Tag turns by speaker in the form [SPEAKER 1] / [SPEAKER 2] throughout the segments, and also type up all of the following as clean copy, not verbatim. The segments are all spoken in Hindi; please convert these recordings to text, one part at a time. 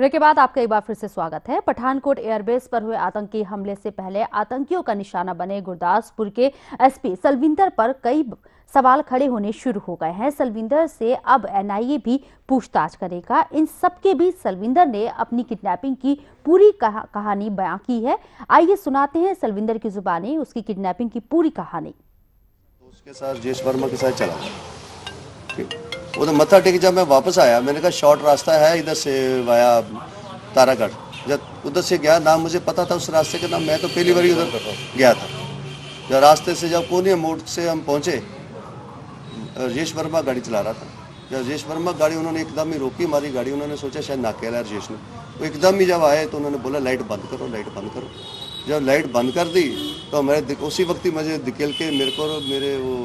[SPEAKER 1] ब्रेक के बाद आपका एक बार फिर से स्वागत है। पठानकोट एयरबेस पर हुए आतंकी हमले से पहले आतंकियों का निशाना बने गुरदासपुर के एसपी सलविंदर पर कई सवाल खड़े होने शुरू हो गए हैं। सलविंदर से अब एनआईए भी पूछताछ करेगा। इन सबके बीच सलविंदर ने अपनी किडनैपिंग की पूरी कहानी बयां की है। आइए सुनाते हैं सलविंदर की जुबानी उसकी किडनैपिंग की पूरी कहानी।
[SPEAKER 2] उसके साथ जेश वर्मा के साथ चला, वो तो मत्था टेक जब मैं वापस आया, मैंने कहा शॉर्ट रास्ता है इधर से वाया तारागढ़। जब उधर से गया, नाम मुझे पता था उस रास्ते का नाम, मैं तो पहली बार उधर गया था। जब रास्ते से जब कोनिया मोड़ से हम पहुंचे, राजेश वर्मा गाड़ी चला रहा था। जब राजेश वर्मा गाड़ी उन्होंने एकदम ही रोकी, हमारी गाड़ी, उन्होंने सोचा शायद नाके वाला राजेश ने, वो एकदम ही जब आए तो उन्होंने बोला लाइट बंद करो, लाइट बंद करो। जब लाइट बंद कर दी तो हमारे उसी वक्त ही मुझे निकल के मेरे को मेरे वो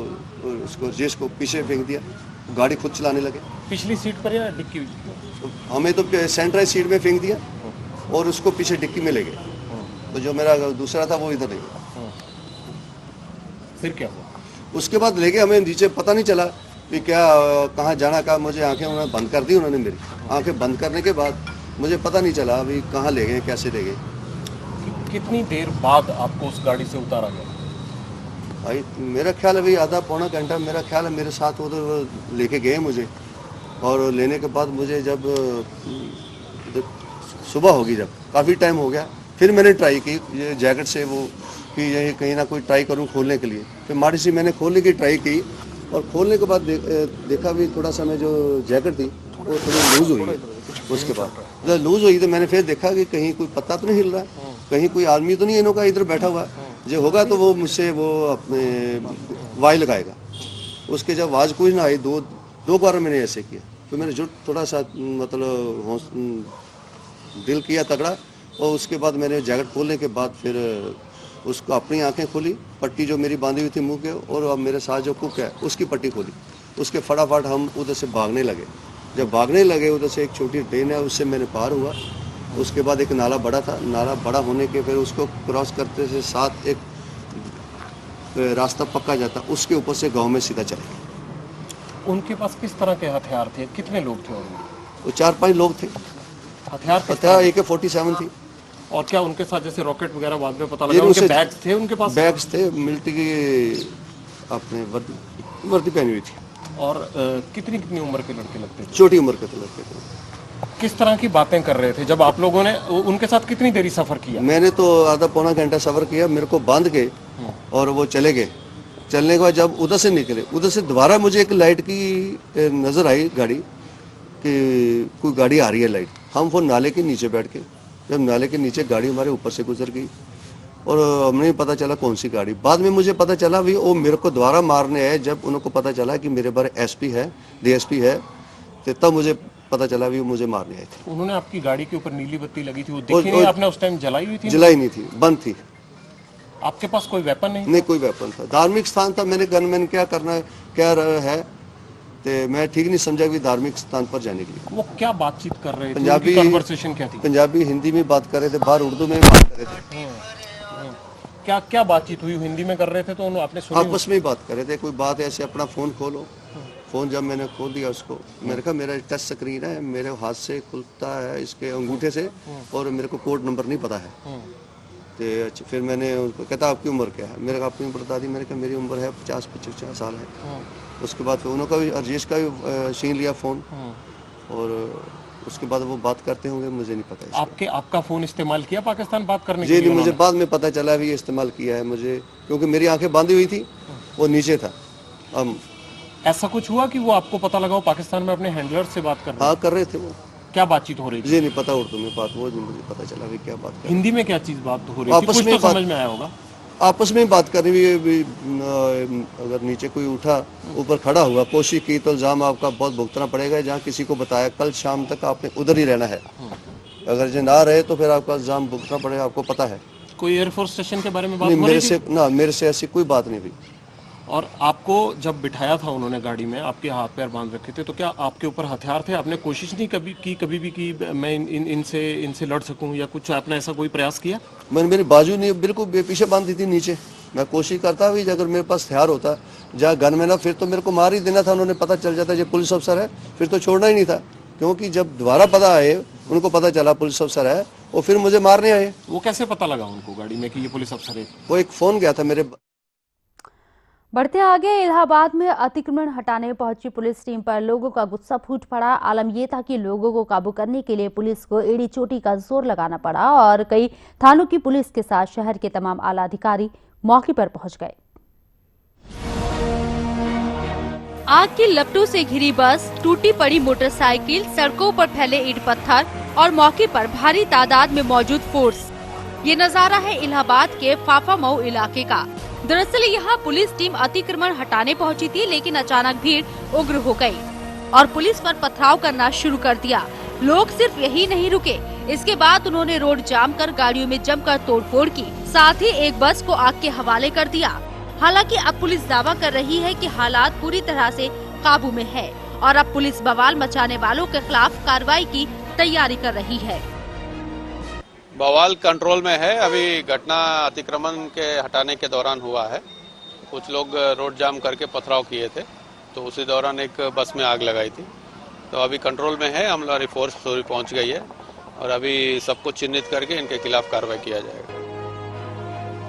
[SPEAKER 2] उसको राजेश को पीछे फेंक दिया। गाड़ी खुद चलाने लगे।
[SPEAKER 3] पिछली सीट पर या डिक्की?
[SPEAKER 2] हमें तो सेंट्राइज सीट में फेंक दिया और उसको पीछे डिक्की में ले गए। तो जो मेरा दूसरा था वो इधर ले गया।
[SPEAKER 3] फिर क्या हुआ?
[SPEAKER 2] उसके बाद ले गए, हमें नीचे पता नहीं चला कि क्या कहाँ जाना का। मुझे आंखें उन्होंने बंद कर दी, उन्होंने मेरी आंखें बंद करने के बाद मुझे पता नहीं चला अभी कहाँ ले गए, कैसे ले गए।
[SPEAKER 3] कितनी देर बाद आपको उस गाड़ी से उतारा गया?
[SPEAKER 2] भाई मेरा ख्याल है भाई आधा पौना घंटा, मेरा ख्याल है मेरे साथ उधर लेके गए मुझे। और लेने के बाद मुझे जब सुबह होगी, जब काफ़ी टाइम हो गया, फिर मैंने ट्राई की ये जैकेट से वो कि ये कहीं ना कोई ट्राई करूं खोलने के लिए। फिर माड़ी सी मैंने खोलने की ट्राई की और खोलने के बाद देखा भी थोड़ा सा मैं जो जैकेट थी वो थोड़ी लूज़ हुई है। उसके बाद जब लूज़ हुई तो मैंने फिर देखा कि कहीं कोई पत्ता तो नहीं हिल रहा, कहीं कोई आदमी तो नहीं इन्हों का इधर बैठा हुआ। जो होगा तो वो मुझसे वो अपने वाई लगाएगा। उसके जब आवाज़ कोई ना आई, दो बार मैंने ऐसे किया, तो मैंने जो थोड़ा सा मतलब दिल किया तगड़ा। और उसके बाद मैंने जैकेट खोलने के बाद फिर उसको अपनी आंखें खोली, पट्टी जो मेरी बांधी हुई थी मुंह के, और अब मेरे साथ जो कुक है उसकी पट्टी खोली। उसके फटाफट हम उधर से भागने लगे। जब भागने लगे उधर से एक छोटी ट्रेन है, उससे मैंने पार हुआ। उसके बाद एक नाला बड़ा था, नाला बड़ा होने के फिर उसको क्रॉस करते से साथ एक रास्ता पक्का जाता, उसके ऊपर से गांव में सीधा चले गए।
[SPEAKER 3] उनके पास किस तरह के हथियार थे? कितने लोग थे उनमें?
[SPEAKER 2] वो 4-5 लोग थे।
[SPEAKER 3] हथियार
[SPEAKER 2] AK-47 थी।
[SPEAKER 3] और क्या उनके साथ जैसे रॉकेट वगैरह बाद में पता लगा उनके बैग्स थे? उनके पास
[SPEAKER 2] बैग्स थे, मिलिट्री की अपने वर्दी पहनी हुई थी।
[SPEAKER 3] और कितनी उम्र के लड़के लगते थे?
[SPEAKER 2] छोटी उम्र के लड़के थे।
[SPEAKER 3] किस तरह की बातें कर रहे थे जब आप लोगों ने उनके साथ कितनी देरी सफर किया?
[SPEAKER 2] मैंने तो आधा पौना घंटा सफर किया। मेरे को बांध के और वो चले गए। चलने के बाद जब उधर से निकले, उधर से दोबारा मुझे एक लाइट की नजर आई गाड़ी कि कोई गाड़ी आ रही है लाइट। हम वो नाले के नीचे बैठ के, जब नाले के नीचे गाड़ी हमारे ऊपर से गुजर गई और हमें पता चला कौन सी गाड़ी। बाद में मुझे पता चला भी वो मेरे को दोबारा मारने आए। जब उनको पता चला कि मेरे बारे SP है, DSP है, तो तब मुझे पता चला भी वो मुझे मारने आए थे।
[SPEAKER 3] उन्होंने आपकी गाड़ी के ऊपर नीली बत्ती लगी थी, वो देखी नहीं? आपने उस टाइम जलाई हुई थी?
[SPEAKER 2] जलाई नहीं थी, बंद थी।
[SPEAKER 3] आपके पास कोई वेपन नहीं?
[SPEAKER 2] नहीं, कोई वेपन था। धार्मिक स्थान था, मैंने गनमैन क्या करना क्या है, तो मैं ठीक नहीं समझा कि धार्मिक स्थान पर जाने के लिए।
[SPEAKER 3] वो क्या बातचीत कर रहे थे?
[SPEAKER 2] पंजाबी
[SPEAKER 3] कन्वर्सेशन क्या थी?
[SPEAKER 2] पंजाबी हिंदी में बात कर रहे थे, बाहर उर्दू में बात कर रहे थे।
[SPEAKER 3] क्या क्या बातचीत हुई? हिंदी में कर रहे थे तो आपने सुनी?
[SPEAKER 2] आपस में ही बात कर रहे थे। कोई बात ऐसे अपना फोन खोलो। फोन जब मैंने खोल दिया उसको, मैंने कहा मेरा टच स्क्रीन है, मेरे हाथ से खुलता है इसके अंगूठे से, और मेरे को कोड नंबर नहीं पता है। तो फिर मैंने उनको कहता आपकी उम्र क्या है? मेरे कहा अपनी उम्र बता दी। मैंने कहा मेरी उम्र है 50-55 साल है। उसके बाद फिर उन्होंने भी राजेश का भी छीन लिया फ़ोन, और उसके बाद वो बात करते होंगे, मुझे नहीं पता।
[SPEAKER 3] आपका फ़ोन इस्तेमाल किया पाकिस्तान बात करने के
[SPEAKER 2] लिए?
[SPEAKER 3] जी नहीं,
[SPEAKER 2] मुझे बाद में पता चला भी ये इस्तेमाल किया है मुझे, क्योंकि मेरी आंखें बांधी हुई थी, वो नीचे था।
[SPEAKER 3] ऐसा कुछ हुआ कि वो आपको पता लगा वो पाकिस्तान में अपने हैंडलर से बात कर रहे?
[SPEAKER 2] हाँ, कर रहे थे। वो
[SPEAKER 3] क्या बातचीत हो रही थी?
[SPEAKER 2] मुझे नहीं पता उर्दू में बात, वो मुझे पता चला भी क्या बात कर।
[SPEAKER 3] हिंदी में क्या चीज़ बात हो रही थी?
[SPEAKER 2] आपस में
[SPEAKER 3] तो समझ में आया होगा।
[SPEAKER 2] आपस में बात कर रही है। अगर नीचे कोई उठा, ऊपर खड़ा हुआ, कोशिश की तो इल्ज़ाम आपका बहुत भुगतना पड़ेगा। जहाँ किसी को बताया कल शाम तक आपने उधर ही रहना है, अगर जो ना रहे तो फिर आपका इल्ज़ाम भुगतना पड़ेगा, आपको पता है।
[SPEAKER 3] कोई एयरफोर्स स्टेशन के बारे में बात
[SPEAKER 2] नहीं,
[SPEAKER 3] हो रही थी?
[SPEAKER 2] मेरे से ऐसी कोई बात नहीं हुई।
[SPEAKER 3] और आपको जब बिठाया था उन्होंने गाड़ी में, आपके हाथ पैर बांध रखे थे, तो क्या आपके ऊपर हथियार थे? आपने कोशिश नहीं कभी भी कि मैं इनसे लड़ सकूं या कुछ? आपने ऐसा कोई प्रयास किया?
[SPEAKER 2] मैंने मेरी बाजू नहीं बिल्कुल पीछे बांधी थी नीचे। मैं कोशिश करता भी, अगर मेरे पास हथियार होता, जहाँ गन में ना, फिर तो मेरे को मार ही देना था। उन्होंने पता चल जाता ये पुलिस अफसर है, फिर तो छोड़ना ही नहीं था। क्योंकि जब दोबारा पता आए उनको पता चला पुलिस अफसर है, और फिर मुझे मारने आए।
[SPEAKER 3] वो कैसे पता लगा उनको गाड़ी में कि ये पुलिस अफसर है?
[SPEAKER 2] वो एक फोन गया था मेरे।
[SPEAKER 1] बढ़ते आगे, इलाहाबाद में अतिक्रमण हटाने पहुंची पुलिस टीम पर लोगों का गुस्सा फूट पड़ा। आलम यह था कि लोगों को काबू करने के लिए पुलिस को एड़ी चोटी का जोर लगाना पड़ा और कई थानों की पुलिस के साथ शहर के तमाम आला अधिकारी मौके पर पहुंच गए। आग की लपटों से घिरी बस, टूटी पड़ी मोटरसाइकिल, सड़कों पर फैले ईंट पत्थर और मौके पर भारी तादाद में मौजूद फोर्स। ये नजारा है इलाहाबाद के फाफा मऊ इलाके का। दरअसल यहाँ पुलिस टीम अतिक्रमण हटाने पहुंची थी, लेकिन अचानक भीड़ उग्र हो गई और पुलिस पर पथराव करना शुरू कर दिया। लोग सिर्फ यही नहीं रुके, इसके बाद उन्होंने रोड जाम कर गाड़ियों में जमकर तोड़फोड़ की, साथ ही एक बस को आग के हवाले कर दिया। हालांकि अब पुलिस दावा कर रही है कि हालात पूरी तरह से काबू में है और अब पुलिस बवाल मचाने वालों के खिलाफ कार्रवाई की तैयारी कर रही है।
[SPEAKER 4] बवाल कंट्रोल में है। अभी घटना अतिक्रमण के हटाने के दौरान हुआ है। कुछ लोग रोड जाम करके पथराव किए थे, तो उसी दौरान एक बस में आग लगाई थी। तो अभी कंट्रोल में है, हमारी फोर्स थोड़ी पहुंच गई है और अभी सबको चिन्हित करके इनके खिलाफ कार्रवाई किया जाएगा।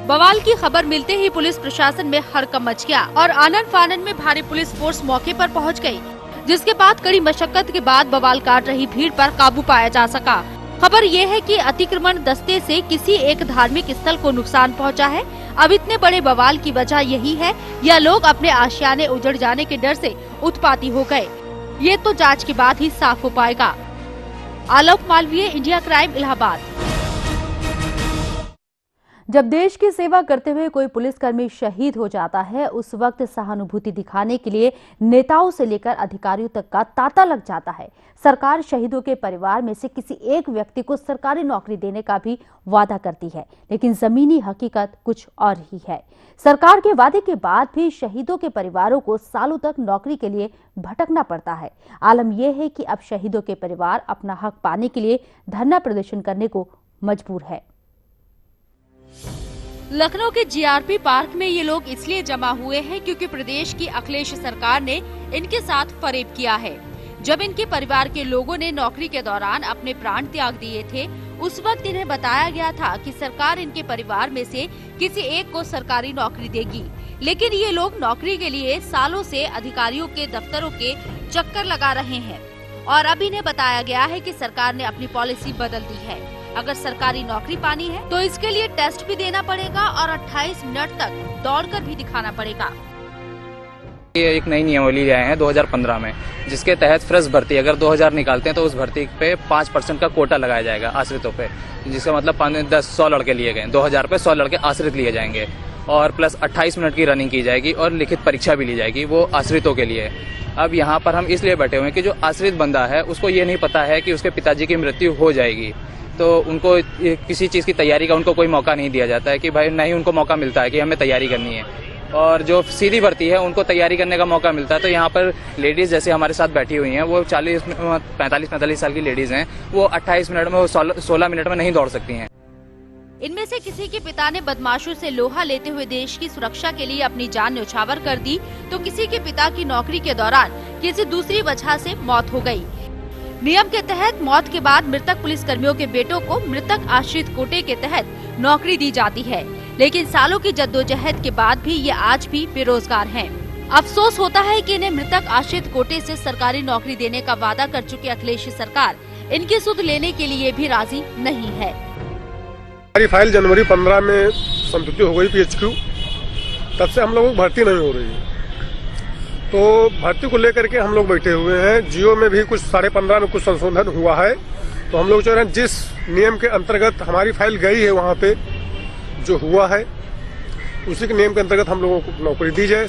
[SPEAKER 1] बवाल की खबर मिलते ही पुलिस प्रशासन में हड़कंप मच गया और आनन फानन में भारी पुलिस फोर्स मौके पर पहुंच गई, जिसके बाद कड़ी मशक्कत के बाद बवाल काट रही भीड़ पर काबू पाया जा सका। खबर ये है कि अतिक्रमण दस्ते से किसी एक धार्मिक स्थल को नुकसान पहुंचा है। अब इतने बड़े बवाल की वजह यही है या लोग अपने आशियाने उजड़ जाने के डर से उत्पाती हो गए, ये तो जांच के बाद ही साफ हो पाएगा। आलोक मालवीय, इंडिया क्राइम, इलाहाबाद। जब देश की सेवा करते हुए कोई पुलिसकर्मी शहीद हो जाता है, उस वक्त सहानुभूति दिखाने के लिए नेताओं से लेकर अधिकारियों तक का तांता लग जाता है। सरकार शहीदों के परिवार में से किसी एक व्यक्ति को सरकारी नौकरी देने का भी वादा करती है, लेकिन जमीनी हकीकत कुछ और ही है। सरकार के वादे के बाद भी शहीदों के परिवारों को सालों तक नौकरी के लिए भटकना पड़ता है। आलम यह है कि अब शहीदों के परिवार अपना हक पाने के लिए धरना प्रदर्शन करने को मजबूर है। लखनऊ के जीआरपी पार्क में ये लोग इसलिए जमा हुए हैं क्योंकि प्रदेश की अखिलेश सरकार ने इनके साथ फरेब किया है। जब इनके परिवार के लोगों ने नौकरी के दौरान अपने प्राण त्याग दिए थे, उस वक्त इन्हें बताया गया था कि सरकार इनके परिवार में से किसी एक को सरकारी नौकरी देगी, लेकिन ये लोग नौकरी के लिए सालों से अधिकारियों के दफ्तरों के चक्कर लगा रहे हैं और अब इन्हें बताया गया है कि सरकार ने अपनी पॉलिसी बदल दी है। अगर सरकारी नौकरी पानी है तो इसके लिए टेस्ट भी देना पड़ेगा और 28 मिनट तक दौड़कर भी दिखाना पड़ेगा।
[SPEAKER 5] ये एक नई नियमावली आए हैं 2015 में, जिसके तहत फ्रेश भर्ती अगर 2000 निकालते हैं तो उस भर्ती पे 5% का कोटा लगाया जाएगा आश्रितों पे, जिसका मतलब 100 लड़के लिए गए, 2000 पे 100 लड़के आश्रित लिए जाएंगे और प्लस 28 मिनट की रनिंग की जाएगी और लिखित परीक्षा भी ली जाएगी, वो आश्रितों के लिए। अब यहाँ पर हम इसलिए बैठे हुए हैं कि जो आश्रित बंदा है उसको ये नहीं पता है कि उसके पिताजी की मृत्यु हो जाएगी, तो उनको किसी चीज़ की तैयारी का उनको कोई मौका नहीं दिया जाता है कि भाई नहीं, उनको मौका मिलता है कि हमें तैयारी करनी है। और जो सीधी भर्ती है उनको तैयारी करने का मौका मिलता है। तो यहाँ पर लेडीज़ जैसे हमारे साथ बैठी हुई हैं, वो 45 साल की लेडीज़ हैं, वो 28 मिनट में, 16 मिनट में नहीं दौड़ सकती हैं।
[SPEAKER 1] इनमें से किसी के पिता ने बदमाशों से लोहा लेते हुए देश की सुरक्षा के लिए अपनी जान न्यौछावर कर दी, तो किसी के पिता की नौकरी के दौरान किसी दूसरी वजह से मौत हो गई। नियम के तहत मौत के बाद मृतक पुलिसकर्मियों के बेटों को मृतक आश्रित कोटे के तहत नौकरी दी जाती है, लेकिन सालों की जद्दोजहद के बाद भी ये आज भी बेरोजगार हैं। अफसोस होता है कि इन्हें मृतक आश्रित कोटे से सरकारी नौकरी देने का वादा कर चुकी अखिलेश सरकार इनकी सुध लेने के लिए भी राजी नहीं है।
[SPEAKER 6] हमारी फाइल जनवरी 15 में संतुष्टि हो गई PHQ, तब से हम लोगों को भर्ती नहीं हो रही है, तो भर्ती को लेकर के हम लोग बैठे हुए हैं। जियो में भी कुछ 15.5 में कुछ संशोधन हुआ है, तो हम लोग चाह रहे हैं जिस नियम के अंतर्गत हमारी फाइल गई है वहाँ पे जो हुआ है उसी के नियम के अंतर्गत हम लोगों को नौकरी दी जाए।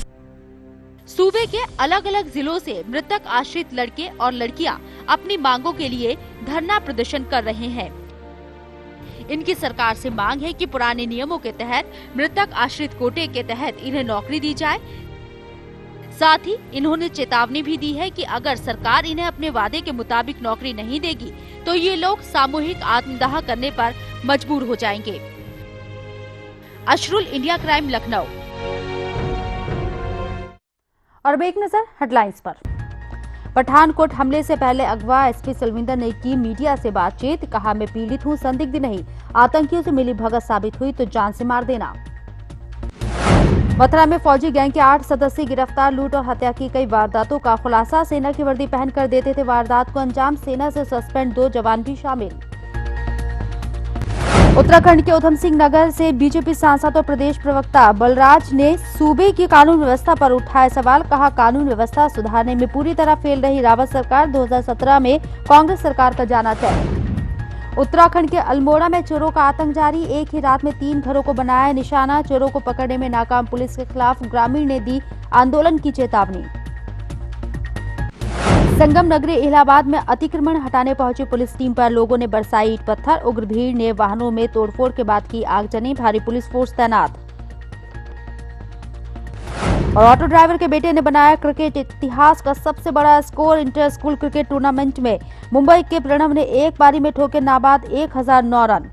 [SPEAKER 1] सूबे के अलग अलग जिलों से मृतक आश्रित लड़के और लड़कियां अपनी मांगों के लिए धरना प्रदर्शन कर रहे हैं। इनकी सरकार से मांग है कि पुराने नियमों के तहत मृतक आश्रित कोटे के तहत इन्हें नौकरी दी जाए। साथ ही इन्होंने चेतावनी भी दी है कि अगर सरकार इन्हें अपने वादे के मुताबिक नौकरी नहीं देगी तो ये लोग सामूहिक आत्मदाह करने पर मजबूर हो जाएंगे। अशरुल, इंडिया क्राइम, लखनऊ। और अब एक नजर हेडलाइंस पर। पठानकोट हमले से पहले अगवा एसपी सलविंदर ने की मीडिया से बातचीत, कहा मैं पीड़ित हूं, संदिग्ध नहीं, आतंकियों से मिली भगत साबित हुई तो जान से मार देना। मथुरा में फौजी गैंग के 8 सदस्य गिरफ्तार, लूट और हत्या की कई वारदातों का खुलासा, सेना की वर्दी पहनकर देते थे वारदात को अंजाम, सेना से सस्पेंड 2 जवान भी शामिल। उत्तराखंड के उधम सिंह नगर से बीजेपी सांसद और प्रदेश प्रवक्ता बलराज ने सूबे की कानून व्यवस्था पर उठाए सवाल, कहा कानून व्यवस्था सुधारने में पूरी तरह फेल रही रावत सरकार, 2017 में कांग्रेस सरकार का जाना तय। उत्तराखंड के अल्मोड़ा में चोरों का आतंक जारी, एक ही रात में 3 घरों को बनाया निशाना, चोरों को पकड़ने में नाकाम पुलिस के खिलाफ ग्रामीण ने दी आंदोलन की चेतावनी। संगम नगरी इलाहाबाद में अतिक्रमण हटाने पहुंची पुलिस टीम पर लोगों ने बरसाई ईंट पत्थर, उग्र भीड़ ने वाहनों में तोड़फोड़ के बाद की आगजनी, भारी पुलिस फोर्स तैनात। और ऑटो ड्राइवर के बेटे ने बनाया क्रिकेट इतिहास का सबसे बड़ा score, inter school cricket tournament में मुंबई के प्रणव ने एक पारी में ठोके नाबाद 1009 रन।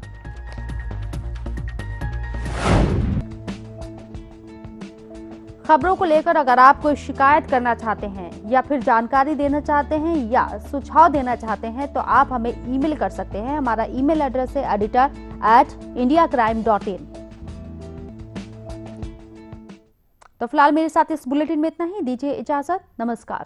[SPEAKER 1] खबरों को लेकर अगर आप कोई शिकायत करना चाहते हैं या फिर जानकारी देना चाहते हैं या सुझाव देना चाहते हैं तो आप हमें ईमेल कर सकते हैं। हमारा ईमेल एड्रेस है editor@indiacrime.in। तो फिलहाल मेरे साथ इस बुलेटिन में इतना ही, दीजिए इजाजत, नमस्कार।